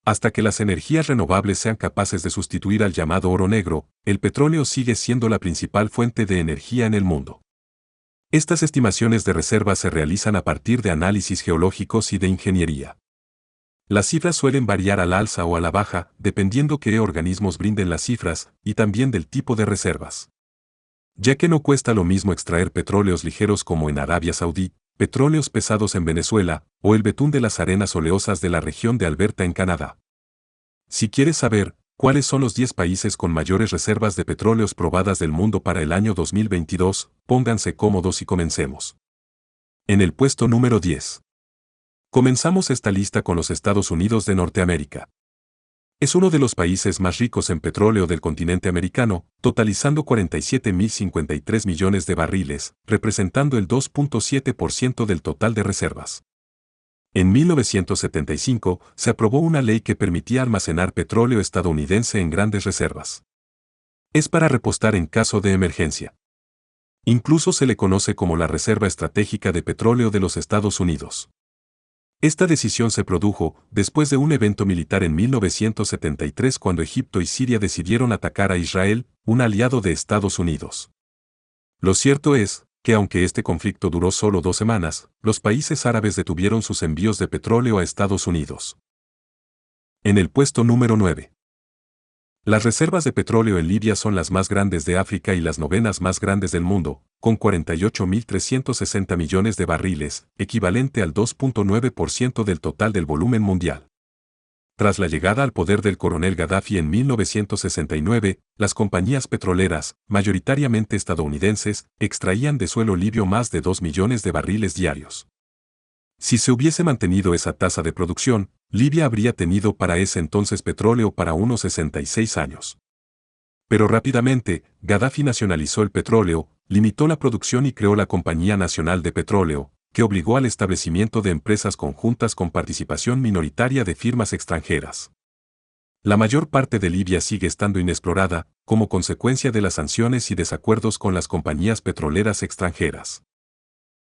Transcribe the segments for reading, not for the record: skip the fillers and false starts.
Hasta que las energías renovables sean capaces de sustituir al llamado oro negro, el petróleo sigue siendo la principal fuente de energía en el mundo. Estas estimaciones de reservas se realizan a partir de análisis geológicos y de ingeniería. Las cifras suelen variar al alza o a la baja, dependiendo qué organismos brinden las cifras, y también del tipo de reservas. Ya que no cuesta lo mismo extraer petróleos ligeros como en Arabia Saudí, petróleos pesados en Venezuela, o el betún de las arenas oleosas de la región de Alberta en Canadá. Si quieres saber cuáles son los 10 países con mayores reservas de petróleos probadas del mundo para el año 2022, pónganse cómodos y comencemos. En el puesto número 10. Comenzamos esta lista con los Estados Unidos de Norteamérica. Es uno de los países más ricos en petróleo del continente americano, totalizando 47.053 millones de barriles, representando el 2.7% del total de reservas. En 1975, se aprobó una ley que permitía almacenar petróleo estadounidense en grandes reservas. Es para repostar en caso de emergencia. Incluso se le conoce como la Reserva Estratégica de Petróleo de los Estados Unidos. Esta decisión se produjo después de un evento militar en 1973 cuando Egipto y Siria decidieron atacar a Israel, un aliado de Estados Unidos. Lo cierto es que aunque este conflicto duró solo 2 semanas, los países árabes detuvieron sus envíos de petróleo a Estados Unidos. En el puesto número 9. Las reservas de petróleo en Libia son las más grandes de África y las 9ª más grandes del mundo, con 48.360 millones de barriles, equivalente al 2.9% del total del volumen mundial. Tras la llegada al poder del coronel Gaddafi en 1969, las compañías petroleras, mayoritariamente estadounidenses, extraían de suelo libio más de 2 millones de barriles diarios. Si se hubiese mantenido esa tasa de producción, Libia habría tenido para ese entonces petróleo para unos 66 años. Pero rápidamente, Gaddafi nacionalizó el petróleo, limitó la producción y creó la Compañía Nacional de Petróleo, que obligó al establecimiento de empresas conjuntas con participación minoritaria de firmas extranjeras. La mayor parte de Libia sigue estando inexplorada, como consecuencia de las sanciones y desacuerdos con las compañías petroleras extranjeras.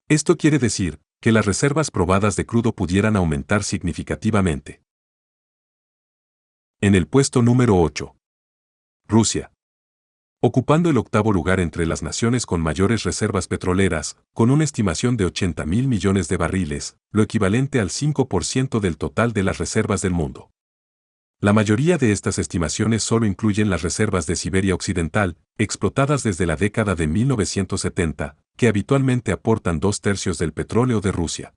Esto quiere decir que las reservas probadas de crudo pudieran aumentar significativamente. En el puesto número 8. Rusia. Ocupando el 8º lugar entre las naciones con mayores reservas petroleras, con una estimación de 80.000 millones de barriles, lo equivalente al 5% del total de las reservas del mundo. La mayoría de estas estimaciones solo incluyen las reservas de Siberia Occidental, explotadas desde la década de 1970, que habitualmente aportan 2/3 del petróleo de Rusia.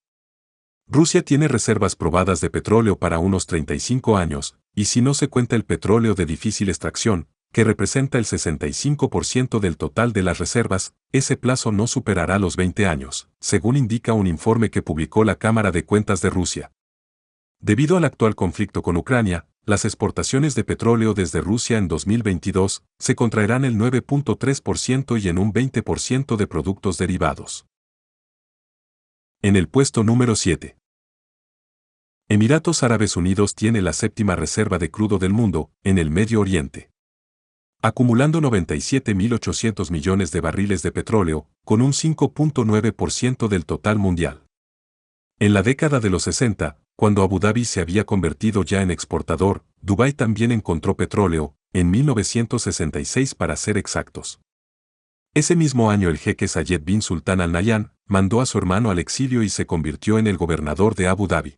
Rusia tiene reservas probadas de petróleo para unos 35 años, y si no se cuenta el petróleo de difícil extracción, que representa el 65% del total de las reservas, ese plazo no superará los 20 años, según indica un informe que publicó la Cámara de Cuentas de Rusia. Debido al actual conflicto con Ucrania, las exportaciones de petróleo desde Rusia en 2022 se contraerán el 9.3% y en un 20% de productos derivados. En el puesto número 7. Emiratos Árabes Unidos tiene la 7ª reserva de crudo del mundo, en el Medio Oriente, acumulando 97.800 millones de barriles de petróleo, con un 5.9% del total mundial. En la década de los 60, cuando Abu Dhabi se había convertido ya en exportador, Dubái también encontró petróleo, en 1966 para ser exactos. Ese mismo año el jeque Zayed bin Sultan Al Nahyan mandó a su hermano al exilio y se convirtió en el gobernador de Abu Dhabi.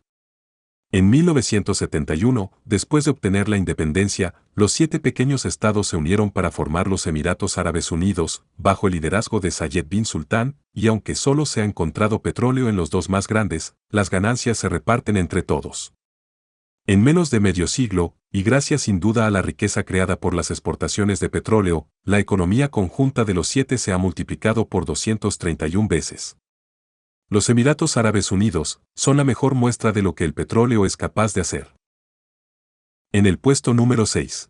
En 1971, después de obtener la independencia, los 7 pequeños estados se unieron para formar los Emiratos Árabes Unidos, bajo el liderazgo de Zayed bin Sultan, y aunque solo se ha encontrado petróleo en los 2 más grandes, las ganancias se reparten entre todos. En menos de medio siglo, y gracias sin duda a la riqueza creada por las exportaciones de petróleo, la economía conjunta de los 7 se ha multiplicado por 231 veces. Los Emiratos Árabes Unidos son la mejor muestra de lo que el petróleo es capaz de hacer. En el puesto número 6.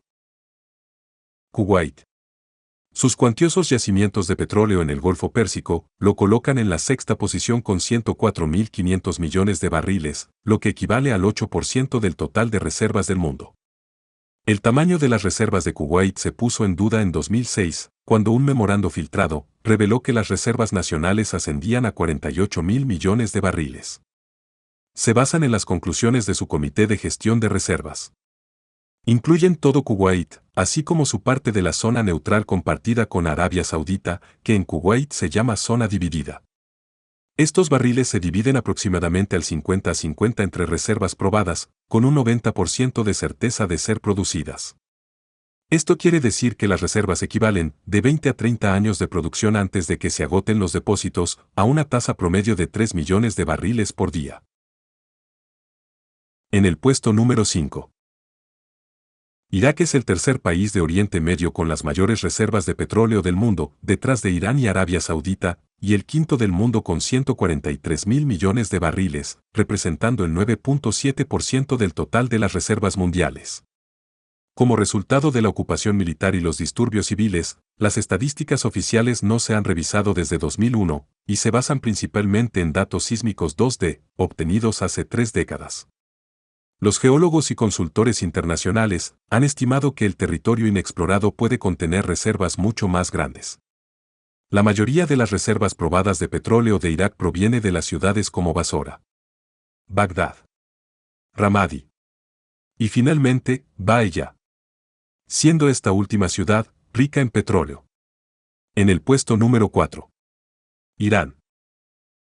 Kuwait. Sus cuantiosos yacimientos de petróleo en el Golfo Pérsico lo colocan en la 6ª posición con 104.500 millones de barriles, lo que equivale al 8% del total de reservas del mundo. El tamaño de las reservas de Kuwait se puso en duda en 2006, cuando un memorando filtrado reveló que las reservas nacionales ascendían a 48.000 millones de barriles. Se basan en las conclusiones de su Comité de Gestión de Reservas. Incluyen todo Kuwait, así como su parte de la zona neutral compartida con Arabia Saudita, que en Kuwait se llama zona dividida. Estos barriles se dividen aproximadamente al 50-50 entre reservas probadas, con un 90% de certeza de ser producidas. Esto quiere decir que las reservas equivalen, de 20 a 30 años de producción antes de que se agoten los depósitos, a una tasa promedio de 3 millones de barriles por día. En el puesto número 5. Irak es el tercer país de Oriente Medio con las mayores reservas de petróleo del mundo, detrás de Irán y Arabia Saudita, y el quinto del mundo con 143.000 millones de barriles, representando el 9.7% del total de las reservas mundiales. Como resultado de la ocupación militar y los disturbios civiles, las estadísticas oficiales no se han revisado desde 2001, y se basan principalmente en datos sísmicos 2D, obtenidos hace 3 décadas. Los geólogos y consultores internacionales han estimado que el territorio inexplorado puede contener reservas mucho más grandes. La mayoría de las reservas probadas de petróleo de Irak proviene de las ciudades como Basora, Bagdad, Ramadi y finalmente, Baella, siendo esta última ciudad rica en petróleo. En el puesto número 4. Irán.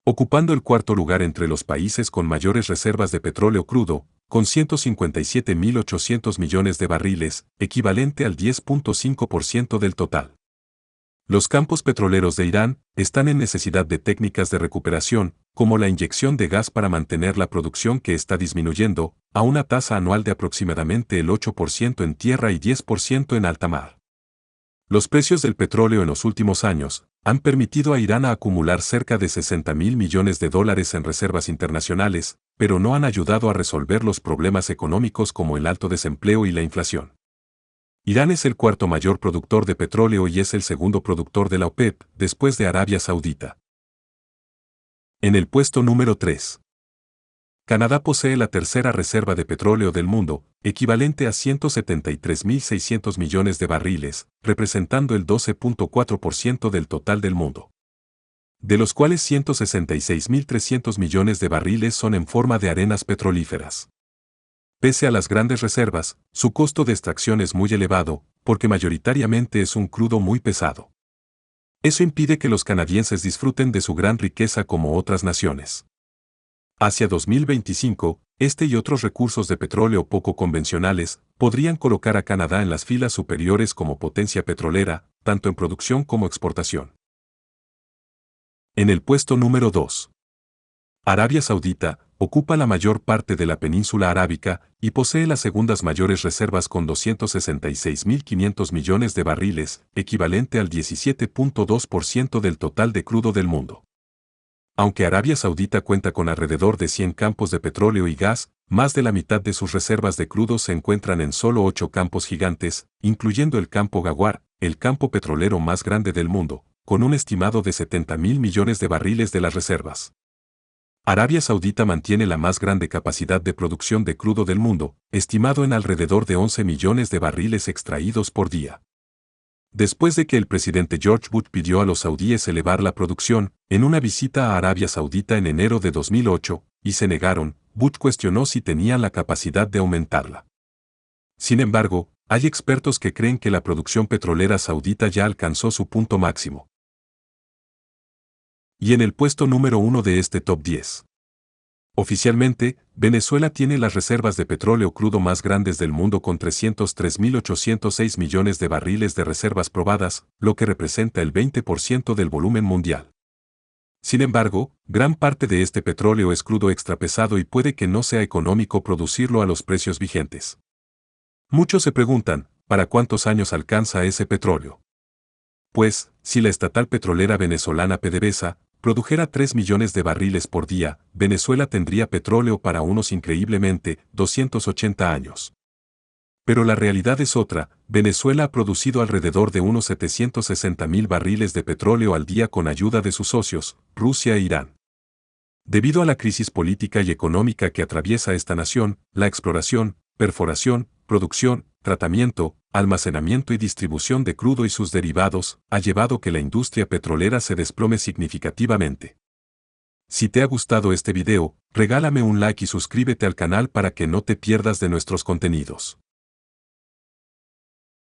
Ocupando el cuarto lugar entre los países con mayores reservas de petróleo crudo, con 157.800 millones de barriles, equivalente al 10.5% del total. Los campos petroleros de Irán están en necesidad de técnicas de recuperación, como la inyección de gas para mantener la producción que está disminuyendo, a una tasa anual de aproximadamente el 8% en tierra y 10% en alta mar. Los precios del petróleo en los últimos años han permitido a Irán acumular cerca de 60.000 millones de dólares en reservas internacionales, pero no han ayudado a resolver los problemas económicos como el alto desempleo y la inflación. Irán es el cuarto mayor productor de petróleo y es el segundo productor de la OPEP, después de Arabia Saudita. En el puesto número 3. Canadá posee la tercera reserva de petróleo del mundo, equivalente a 173.600 millones de barriles, representando el 12.4% del total del mundo. De los cuales 166.300 millones de barriles son en forma de arenas petrolíferas. Pese a las grandes reservas, su costo de extracción es muy elevado, porque mayoritariamente es un crudo muy pesado. Eso impide que los canadienses disfruten de su gran riqueza como otras naciones. Hacia 2025, este y otros recursos de petróleo poco convencionales podrían colocar a Canadá en las filas superiores como potencia petrolera, tanto en producción como exportación. En el puesto número 2. Arabia Saudita ocupa la mayor parte de la península arábica y posee las segundas mayores reservas con 266.500 millones de barriles, equivalente al 17.2% del total de crudo del mundo. Aunque Arabia Saudita cuenta con alrededor de 100 campos de petróleo y gas, más de la mitad de sus reservas de crudo se encuentran en solo 8 campos gigantes, incluyendo el campo Ghawar, el campo petrolero más grande del mundo, con un estimado de 70.000 millones de barriles de las reservas. Arabia Saudita mantiene la más grande capacidad de producción de crudo del mundo, estimado en alrededor de 11 millones de barriles extraídos por día. Después de que el presidente George Bush pidió a los saudíes elevar la producción, en una visita a Arabia Saudita en enero de 2008, y se negaron, Bush cuestionó si tenían la capacidad de aumentarla. Sin embargo, hay expertos que creen que la producción petrolera saudita ya alcanzó su punto máximo. Y en el puesto número 1 de este top 10. Oficialmente, Venezuela tiene las reservas de petróleo crudo más grandes del mundo con 303.806 millones de barriles de reservas probadas, lo que representa el 20% del volumen mundial. Sin embargo, gran parte de este petróleo es crudo extrapesado y puede que no sea económico producirlo a los precios vigentes. Muchos se preguntan, ¿para cuántos años alcanza ese petróleo? Pues, si la estatal petrolera venezolana PDVSA produjera 3 millones de barriles por día, Venezuela tendría petróleo para unos increíblemente 280 años. Pero la realidad es otra, Venezuela ha producido alrededor de unos 760.000 barriles de petróleo al día con ayuda de sus socios, Rusia e Irán. Debido a la crisis política y económica que atraviesa esta nación, la exploración, perforación, producción, tratamiento, almacenamiento y distribución de crudo y sus derivados ha llevado que la industria petrolera se desplome significativamente. Si te ha gustado este video, regálame un like y suscríbete al canal para que no te pierdas de nuestros contenidos.